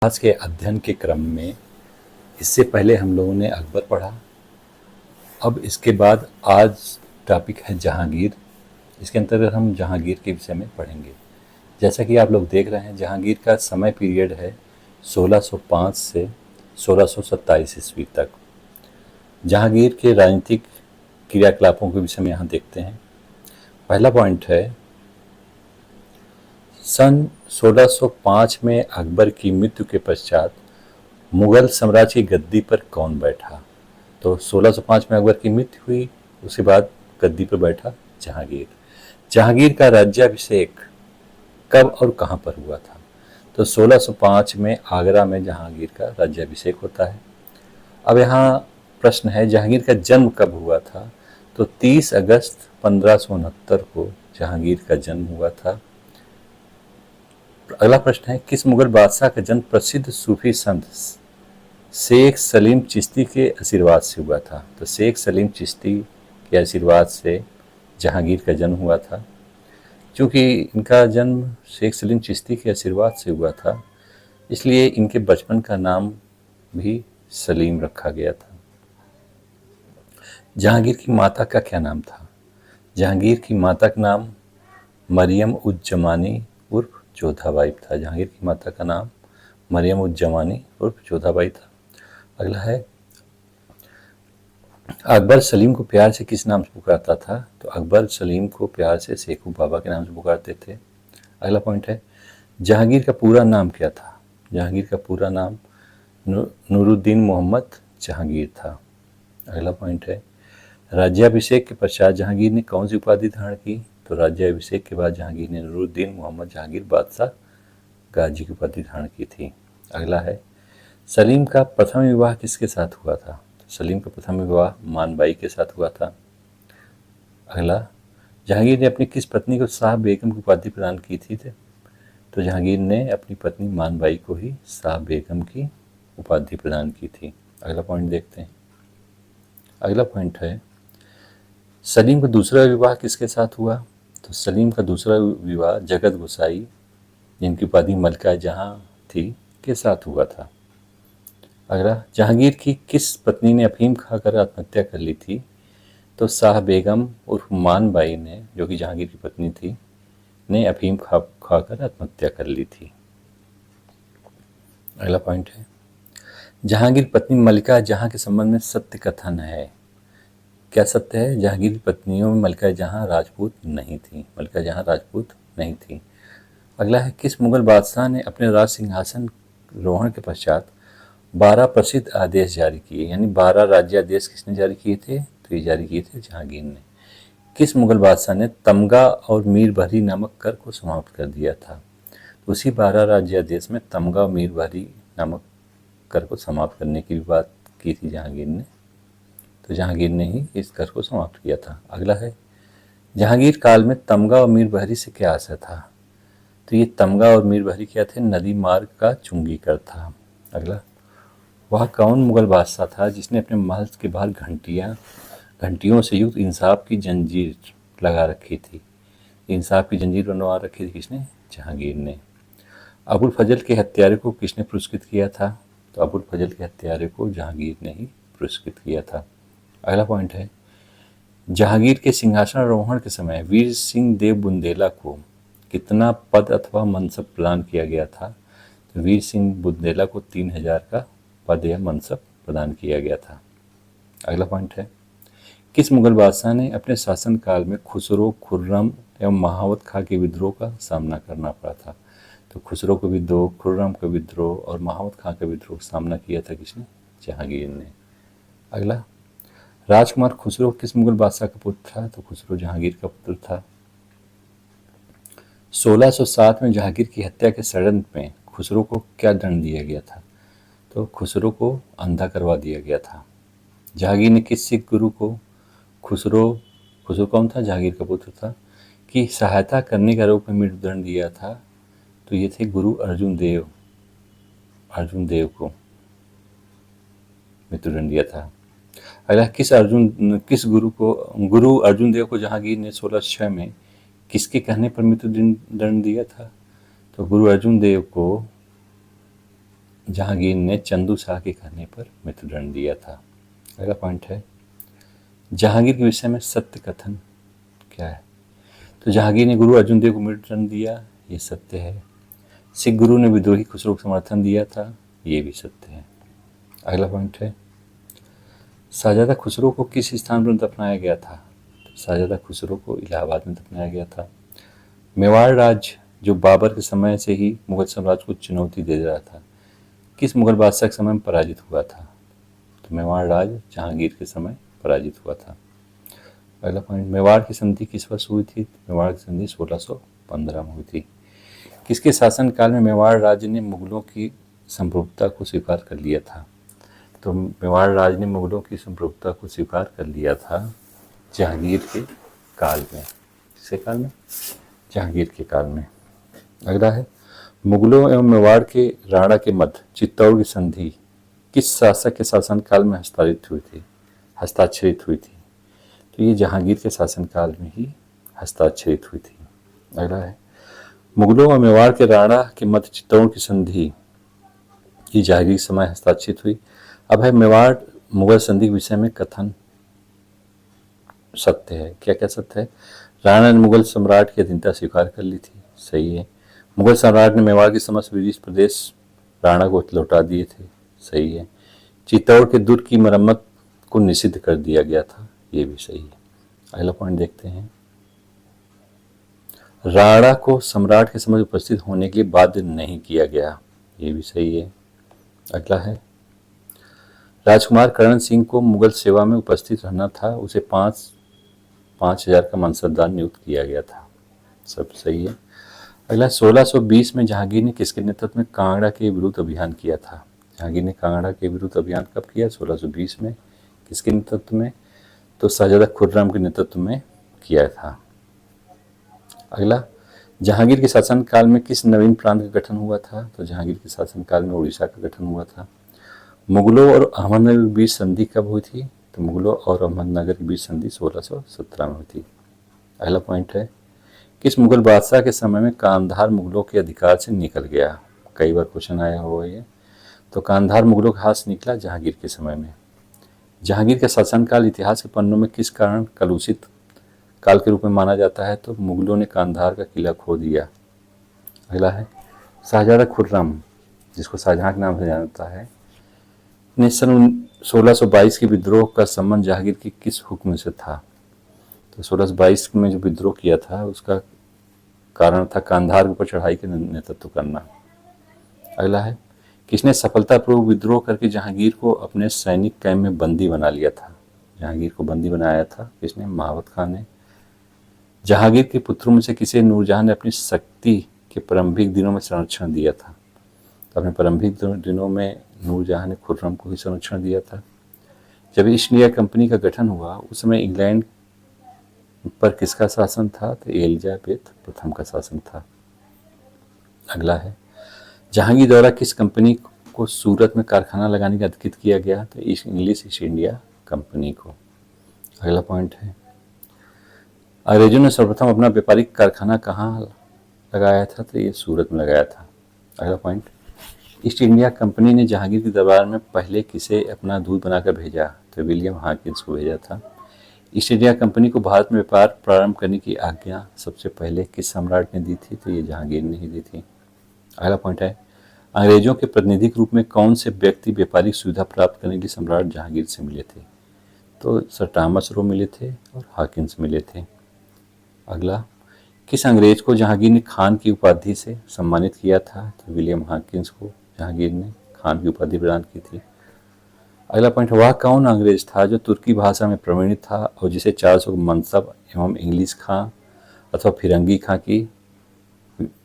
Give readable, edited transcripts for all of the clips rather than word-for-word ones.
आज के अध्ययन के क्रम में इससे पहले हम लोगों ने अकबर पढ़ा। अब इसके बाद आज टॉपिक है जहांगीर। इसके अंतर्गत हम जहांगीर के विषय में पढ़ेंगे। जैसा कि आप लोग देख रहे हैं, जहांगीर का समय पीरियड है 1605 से 1627 ईस्वी तक। जहांगीर के राजनीतिक क्रियाकलापों के विषय में यहाँ देखते हैं। पहला पॉइंट है, सन 1605 में अकबर की मृत्यु के पश्चात मुगल साम्राज्य की गद्दी पर कौन बैठा। तो 1605 में अकबर की मृत्यु हुई, उसके बाद गद्दी पर बैठा जहांगीर। जहांगीर का राज्याभिषेक कब और कहाँ पर हुआ था। तो 1605 में आगरा में जहांगीर का राज्याभिषेक होता है। अब यहाँ प्रश्न है, जहांगीर का जन्म कब हुआ था। तो 30 अगस्त 1569 को जहांगीर का जन्म हुआ था। अगला प्रश्न है, किस मुगल बादशाह का जन्म प्रसिद्ध सूफी संत शेख सलीम चिश्ती के आशीर्वाद से हुआ था। तो शेख सलीम चिश्ती के आशीर्वाद से जहांगीर का जन्म हुआ था। क्योंकि इनका जन्म शेख सलीम चिश्ती के आशीर्वाद से हुआ था, इसलिए इनके बचपन का नाम भी सलीम रखा गया था। जहांगीर की माता का क्या नाम था। जहांगीर की माता का नाम मरियम उज जमानी उर्फ जोधाबाई था। जहांगीर की माता का नाम मरियम उज जमानी उर्फ जोधाबाई था। अगला है, अकबर सलीम को प्यार से किस नाम से पुकारता था। तो अकबर सलीम को प्यार से शेखू बाबा के नाम से पुकारते थे। अगला पॉइंट है, जहांगीर का पूरा नाम क्या था। जहांगीर का पूरा नाम नूरुद्दीन मोहम्मद जहांगीर था। अगला पॉइंट है, राज्याभिषेक के पश्चात जहांगीर ने कौन सी उपाधि धारण की। तो राज्याभिषेक के बाद जहांगीर ने नूरुद्दीन मोहम्मद जहांगीर बादशाह गाजी की उपाधि धारण की थी। अगला है, सलीम का प्रथम विवाह किसके साथ हुआ था। सलीम का प्रथम विवाह मानबाई के साथ हुआ था। अगला, जहांगीर ने अपनी किस पत्नी को शाह बेगम की उपाधि प्रदान की थी। तो जहांगीर ने अपनी पत्नी मानबाई को ही शाह बेगम की उपाधि प्रदान की थी। अगला पॉइंट देखते हैं। अगला पॉइंट है, सलीम का दूसरा विवाह किसके साथ हुआ। तो सलीम का दूसरा विवाह जगत गोसाई, जिनकी उपाधि मलका जहां थी, के साथ हुआ था। अगला, जहांगीर की किस पत्नी ने अफीम खाकर आत्महत्या कर ली थी। तो शाह बेगम उर्फ मानबाई ने, जो कि जहांगीर की पत्नी थी, ने अफीम खाकर आत्महत्या कर ली थी। अगला पॉइंट है, जहांगीर पत्नी मलिका जहां के संबंध में सत्य कथन है। क्या सत्य है। जहांगीर की पत्नियों में मलिका जहां राजपूत नहीं थी। मलिका जहां राजपूत नहीं थी। अगला है, किस मुगल बादशाह ने अपने राज सिंहासन रोहण के पश्चात 12 प्रसिद्ध आदेश जारी किए। यानी 12 राज्यादेश किसने जारी किए थे। तो ये जारी किए थे जहांगीर ने। किस मुगल बादशाह ने तमगा और मीर बहरी नामक कर को समाप्त कर दिया था। तो उसी 12 राज्यादेश में तमगा और मीर बहरी नामक कर को समाप्त करने की भी बात की थी जहांगीर ने। तो जहांगीर ने ही इस कर को समाप्त किया था। अगला है, जहांगीर काल में तमगा और मीर बहरी से क्या आशय था। तो ये तमगा और मीर बहरी क्या थे। नदी मार्ग का चुंगी कर था। अगला, वह कौन मुगल बादशाह था जिसने अपने महल के बाहर घंटियों से युक्त इंसाफ की जंजीर लगा रखी थी। इंसाफ की जंजीर बनवा रखी थी किसने। जहांगीर ने। अबुल फजल के हत्यारे को किसने पुरस्कृत किया था। तो अबुल फजल के हत्यारे को जहांगीर ने ही पुरस्कृत किया था। अगला पॉइंट है, जहांगीर के सिंहासनारोहण के समय वीर सिंह देव बुंदेला को कितना पद अथवा मनसब प्रदान किया गया था। तो वीर सिंह बुंदेला को 3000 का पद या मनसब प्रदान किया गया था। अगला पॉइंट है, किस मुगल बादशाह ने अपने शासनकाल में खुसरो, खुर्रम एवं महावत खां के विद्रोह का सामना करना पड़ा था। तो खुसरो का विद्रोह, खुर्रम का विद्रोह और महावत खां का विद्रोह का सामना किया था किसने। जहांगीर ने। अगला, राजकुमार खुसरो किस मुगल बादशाह का पुत्र था। तो खुसरो जहांगीर का पुत्र था। 1607 में जहांगीर की हत्या के षड्यंत्र में खुसरो को क्या दंड दिया गया था। तो खुसरो को अंधा करवा दिया गया था। जहांगीर ने किस सिख गुरु को खुसरो कौन था। जहांगीर का पुत्र था, की सहायता करने के आरोप में मृत्युदंड दिया था। तो ये थे गुरु अर्जुन देव को मृत्युदंड दिया था। अगला, किस गुरु अर्जुन देव को जहांगीर ने 1606 में किसके कहने पर मृत्युदंड दिया था। तो गुरु अर्जुन देव को जहांगीर ने चंदू शाह के कहने पर मृत्युदंड दिया था। अगला पॉइंट है, जहांगीर के विषय में सत्य कथन क्या है? तो जहांगीर ने गुरु अर्जुन देव को मृत्युदंड दिया, ये सत्य है। सिख गुरु ने विद्रोही खुसरो को समर्थन दिया था, ये भी सत्य है। अगला पॉइंट है, शाहजादा खुसरो को किस स्थान पर दफनाया गया था? तो शाहजादा खुसरो को इलाहाबाद में दफनाया गया था। मेवाड़ राज्य जो बाबर के समय से ही मुगल साम्राज्य को चुनौती दे रहा था, किस मुगल बादशाह के समय में पराजित हुआ था? तो मेवाड़ राज्य जहांगीर के समय पराजित हुआ था। अगला पॉइंट, मेवाड़ की संधि किस वर्ष हुई थी? मेवाड़ की संधि 1615 में हुई थी। किसके शासनकाल में मेवाड़ राज्य ने मुगलों की संप्रभुता को स्वीकार कर लिया था? तो मेवाड़ राज्य ने मुगलों की संप्रभुता को स्वीकार कर लिया था जहांगीर के काल में। किसके काल में? जहांगीर के काल में। अगला है, मुगलों एवं मेवाड़ के राणा के मध्य चित्तौड़ की संधि किस शासक के शासनकाल में हस्ताक्षरित हुई थी? तो ये जहांगीर के शासनकाल में ही हस्ताक्षरित हुई थी। अगला है, मुगलों और मेवाड़ के राणा के मध्य चित्तौड़ की संधि की जहांगीर समय हस्ताक्षरित हुई। अब है मेवाड़ मुगल संधि के विषय में कथन सत्य है। क्या क्या सत्य है? राणा ने मुगल सम्राट की अधीनता स्वीकार कर ली थी, सही है। मुगल सम्राट ने मेवाड़ के समस्त ब्रिटिश प्रदेश राणा को लौटा दिए थे, सही है। चित्तौड़ के दुर्ग की मरम्मत को निषिद्ध कर दिया गया था, ये भी सही है। अगला पॉइंट देखते हैं, राणा को सम्राट के समक्ष उपस्थित होने के लिए बाध्य नहीं किया गया, ये भी सही है। अगला है, राजकुमार करण सिंह को मुगल सेवा में उपस्थित रहना था, उसे 5,000 का मनसबदार नियुक्त किया गया था, सब सही है। अगला, 1620 में जहांगीर ने किसके नेतृत्व में कांगड़ा के विरुद्ध अभियान किया था? जहांगीर ने कांगड़ा के विरुद्ध अभियान कब किया? 1620 में। किसके नेतृत्व में? तो शाहजादा खुर्रम के नेतृत्व में किया था। अगला, जहांगीर के शासनकाल में किस नवीन प्रांत का गठन हुआ था? तो जहांगीर के शासनकाल में उड़ीसा का गठन हुआ था। मुगलों और अहमदनगर के बीच संधि कब हुई थी? तो मुगलों और अहमदनगर के बीच संधि 1617 में हुई थी। अगला पॉइंट है, किस मुगल बादशाह के समय में कांधार मुगलों के अधिकार से निकल गया? कई बार क्वेश्चन आया हुआ है। तो कांधार मुगलों के हाथ से निकला जहांगीर के समय में। जहांगीर का शासनकाल इतिहास के पन्नों में किस कारण कलुषित काल के रूप में माना जाता है? तो मुगलों ने कांधार का किला खो दिया। अगला है, शाहजादा खुर्रम, जिसको शाहजहां के नाम से जाना जाता है, ने सन 1622 के विद्रोह का संबंध जहांगीर के किस हुक्म से था? तो 1622 में जो विद्रोह किया था उसका कारण था कांधार के ऊपर चढ़ाई के नेतृत्व करना। अगला है, किसने सफलतापूर्वक विद्रोह करके जहांगीर को अपने सैनिक कैंप में बंदी बना लिया था? जहांगीर को बंदी बनाया था किसने? महावत खान ने। जहांगीर के पुत्रों में से किसे नूरजहां ने अपनी शक्ति के प्रारंभिक दिनों में संरक्षण दिया था? तो अपने प्रारंभिक दिनों में नूरजहां ने खुर्रम को ही संरक्षण दिया था। जब ईस्ट इंडिया कंपनी का गठन हुआ उस समय इंग्लैंड पर किसका शासन था? तो एलिजाबेथ प्रथम का शासन था। अगला है, जहांगीर द्वारा किस कंपनी को सूरत में कारखाना लगाने का अधिकृत किया गया? तो इंग्लिश ईस्ट इंडिया कंपनी को। अगला पॉइंट है, अंग्रेजों ने सर्वप्रथम अपना व्यापारिक कारखाना कहाँ लगाया था? तो ये सूरत में लगाया था। अगला पॉइंट, ईस्ट इंडिया कंपनी ने जहांगीर के दरबार में पहले किसे अपना दूध बनाकर भेजा? तो विलियम हॉकिंस को भेजा था। ईस्ट इंडिया कंपनी को भारत में व्यापार प्रारंभ करने की आज्ञा सबसे पहले किस सम्राट ने दी थी? तो ये जहांगीर ने ही दी थी। अगला पॉइंट है, अंग्रेजों के प्रतिनिधि के रूप में कौन से व्यक्ति व्यापारिक सुविधा प्राप्त करने के लिए सम्राट जहांगीर से मिले थे? तो सर टॉमस रो मिले थे और हॉकिंस मिले थे। अगला, किस अंग्रेज को जहांगीर ने खान की उपाधि से सम्मानित किया था? तो विलियम हॉकिंस को जहांगीर ने खान की उपाधि प्रदान की थी। अगला पॉइंट, वह कौन अंग्रेज था जो तुर्की भाषा में प्रवीण था और जिसे 400 मनसब एवं इंग्लिश खां अथवा फिरंगी खां की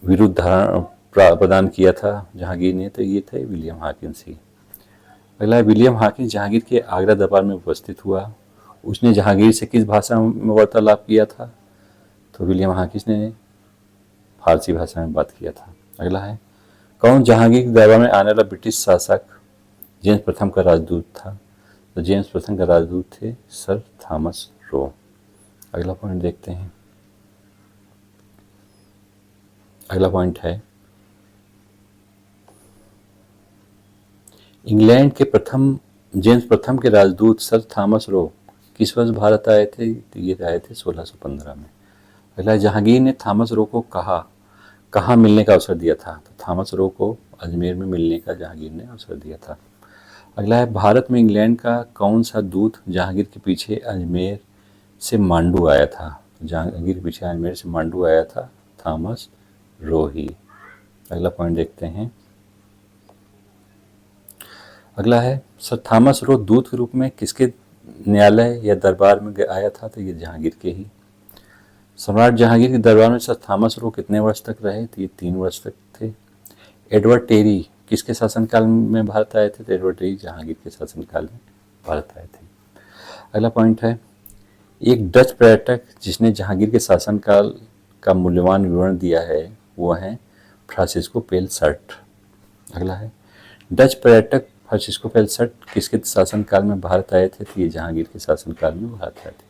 विरुद्ध धारण प्रदान किया था जहांगीर ने? तो ये थे विलियम हॉकिंस ही। अगला है, विलियम हॉकिंस जहांगीर के आगरा दरबार में उपस्थित हुआ, उसने जहांगीर से किस भाषा में वार्तालाप किया था? तो विलियम हॉकिंस ने फारसी भाषा में बात किया था। अगला है, कौन जहांगीर के दरबार में आने वाला ब्रिटिश शासक जेम्स प्रथम का राजदूत था? तो जेम्स प्रथम का राजदूत थे सर थॉमस रो। अगला पॉइंट देखते हैं, अगला पॉइंट है, इंग्लैंड के प्रथम जेम्स प्रथम के राजदूत सर थॉमस रो किस वर्ष भारत आए थे? तो ये आए थे 1615 में। अगला, जहांगीर ने थॉमस रो को कहाँ मिलने का अवसर दिया था? तो थॉमस रो को अजमेर में मिलने का जहांगीर ने अवसर दिया था। अगला है, भारत में इंग्लैंड का कौन सा दूत जहांगीर के पीछे अजमेर से मांडू आया था? जहांगीर के पीछे अजमेर से मांडू आया था थॉमस रो ही। अगला पॉइंट देखते हैं। अगला है, सर थॉमस रो दूत के रूप में किसके न्यायालय या दरबार में आया था? तो ये जहांगीर के ही। सम्राट जहांगीर के दरबार में सर थॉमस रो कितने वर्ष तक रहे? तो ये 3 वर्ष तक थे। एडवर्ड टेरी किसके शासनकाल में भारत आए थे? तो एडवर्ड टेरी जहांगीर के शासनकाल में भारत आए थे। अगला पॉइंट है, एक डच पर्यटक जिसने जहांगीर के शासनकाल का मूल्यवान विवरण दिया है वो है फ्रांसिस्को पेलसर्ट। अगला है, डच पर्यटक फ्रांसिस्को पेलसर्ट किसके शासनकाल में भारत आए थे? तो ये जहांगीर के शासनकाल में भारत आए थे।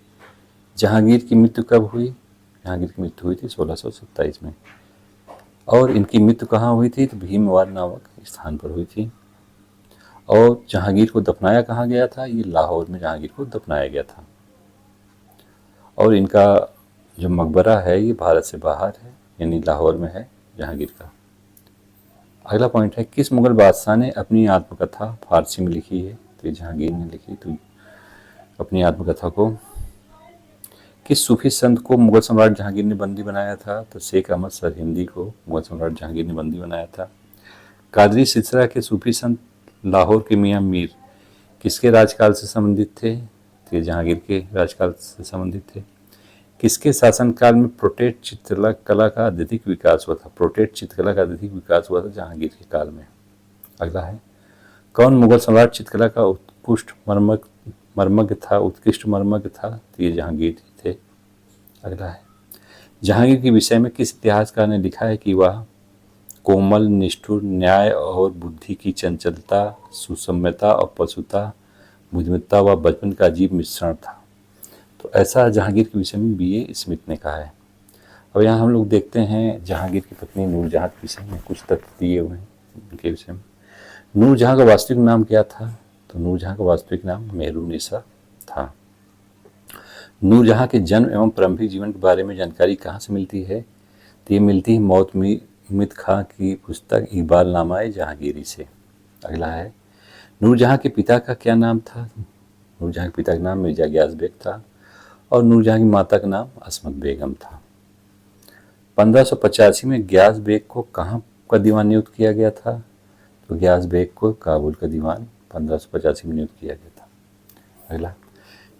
जहांगीर की मृत्यु कब हुई? जहांगीर की मृत्यु हुई थी 1627 में। और इनकी मृत्यु कहाँ हुई थी? तो भीमवार नामक स्थान पर हुई थी। और जहांगीर को दफनाया कहाँ गया था? ये लाहौर में जहांगीर को दफनाया गया था। और इनका जो मकबरा है ये भारत से बाहर है, यानी लाहौर में है जहांगीर का। अगला पॉइंट है, किस मुगल बादशाह ने अपनी आत्मकथा फारसी में लिखी है? तो जहांगीर ने लिखी। तो अपनी आत्मकथा को किस सूफी संत को मुगल सम्राट जहांगीर ने बंदी बनाया था? तो शेख अहमद सरहिंदी को मुगल सम्राट जहांगीर ने बंदी बनाया था। कादरी सिलसिला के सूफी संत लाहौर के मियाँ मीर किसके राजकाल से संबंधित थे? तो जहांगीर के राजकाल से संबंधित थे। किसके शासनकाल में प्रोटेट चित्रकला का अत्यधिक विकास हुआ था? प्रोटेट चित्रकला का अत्यधिक विकास हुआ था जहांगीर के काल में। अगला है, कौन मुगल सम्राट चित्रकला का उत्कृष्ट मर्मज्ञ था? तो ये जहांगीर थे। अगला है, जहांगीर के विषय में किस इतिहासकार ने लिखा है कि वह कोमल, निष्ठुर, न्याय और बुद्धि की चंचलता, सुसम्यता और पशुता, बुद्धिमत्ता व बचपन का अजीब मिश्रण था? तो ऐसा जहांगीर के विषय में B.A. स्मिथ ने कहा है। अब यहाँ हम लोग देखते हैं जहांगीर की पत्नी नूरजहां के विषय में कुछ तथ्य दिए हुए हैं उनके विषय में। नूरजहां का वास्तविक नाम क्या था? तो नूरजहां का वास्तविक नाम मेहरुन्निसा था। नूरजहां के जन्म एवं प्रारंभिक जीवन के बारे में जानकारी कहाँ से मिलती है? तो ये मिलती है मौतमिद खां की पुस्तक इकबालनामा जहांगीरी से। अगला है, नूरजहां के पिता का क्या नाम था? नूरजहां के पिता का नाम मिर्जा गयास बेग था और नूरजहां की माता का नाम असमत बेगम था। 1585 में गयास बेग को कहाँ का दीवान नियुक्त किया गया था? तो गयास बेग को काबुल का दीवान 1585 में नियुक्त किया गया था। अगला,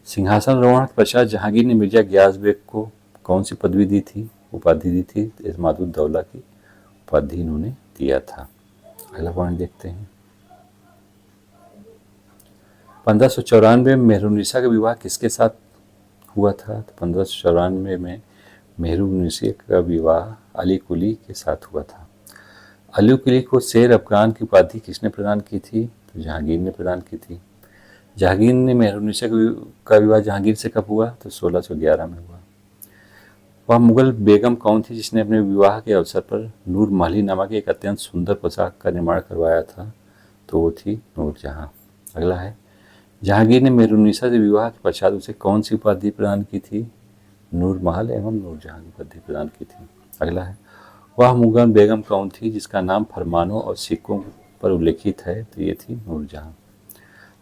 सिंहासन आरोहण के पश्चात जहांगीर ने मिर्जा गयास बेग को कौन सी पदवी दी थी, उपाधि दी थी? इस्मादुद्दौला की उपाधि इन्होंने दिया था। अगला पॉइंट देखते हैं। 1594 में मेहरुन्निसा का विवाह किसके साथ हुआ था? तो 1594 में मेहरुन्निसा का विवाह अली कुली के साथ हुआ था। अली कुली को शेर अफगान की उपाधि किसने प्रदान की थी? तो जहांगीर ने प्रदान की थी। जहांगीर ने मेहरुन्निसा का विवाह जहांगीर से कब हुआ? तो 1611 में हुआ। वह मुगल बेगम कौन थी जिसने अपने विवाह के अवसर पर नूर महली नामक एक अत्यंत सुंदर पोशाक का निर्माण करवाया था? तो वो थी नूरजहां। अगला है, जहांगीर ने मेहरुन्निसा से विवाह के पश्चात उसे कौन सी उपाधि प्रदान की थी? नूर महल एवं नूरजहां की उपाधि प्रदान की थी। अगला है, वह मुगल बेगम कौन थी जिसका नाम फरमानों और सिक्कों पर उल्लेखित है? तो ये थी नूरजहां।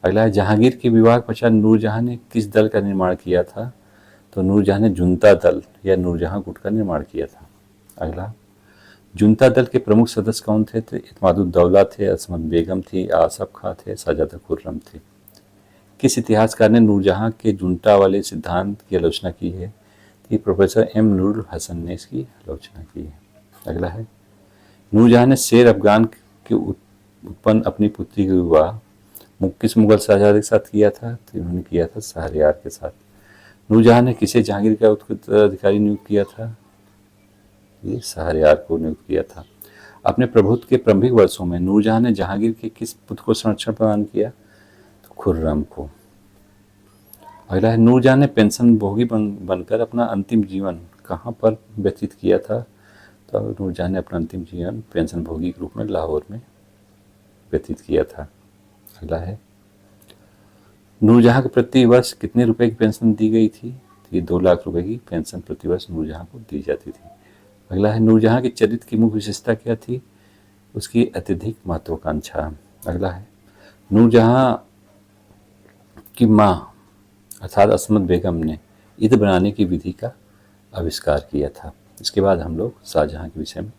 अगला है, जहांगीर के विवाह के पश्चात नूरजहां ने किस दल का निर्माण किया था? तो नूरजहां ने जुनता दल या नूरजहां गुट का निर्माण किया था। अगला, जुनता दल के प्रमुख सदस्य कौन थे? तो इत्मादुद्दौला थे, असमत बेगम थी, आसफ खां थे, शाहजादा खुर्रम थे। किस इतिहासकार ने नूरजहां के जुनता वाले सिद्धांत की आलोचना की है? तो प्रोफेसर M. नूरुल हसन ने इसकी आलोचना की है। अगला है, नूरजहां ने शेर अफगान के उत्पन्न अपनी पुत्री का विवाह किस मुगल शहजादे के साथ किया था? तो इन्होंने किया था शहरयार के साथ। नूरजहां ने किसे जहांगीर का उत्तराधिकारी नियुक्त किया था? ये शहरयार को नियुक्त किया था। अपने प्रभुत्व के प्रारंभिक वर्षों में नूरजहां ने जहांगीर के किस पुत्र को संरक्षण प्रदान किया? तो खुर्रम को। अगला है, नूरजहां ने पेंशन भोगी बनकर अपना अंतिम जीवन कहाँ पर व्यतीत किया था? तो नूरजहां ने अपना अंतिम जीवन पेंशन भोगी के रूप में लाहौर में व्यतीत किया था। अगला है, नूरजहां को प्रति वर्ष कितने रुपए की पेंशन दी गई थी? तो ये 2 लाख रुपए की पेंशन प्रति वर्ष नूरजहां को दी जाती थी। अगला है, नूरजहां के चरित्र की मुख्य विशेषता क्या थी? उसकी अत्यधिक महत्वाकांक्षा। अगला है, नूरजहां की माँ अर्थात असमत बेगम ने ईद बनाने की विधि का आविष्कार किया था। इसके बाद हम लोग शाहजहां के विषय में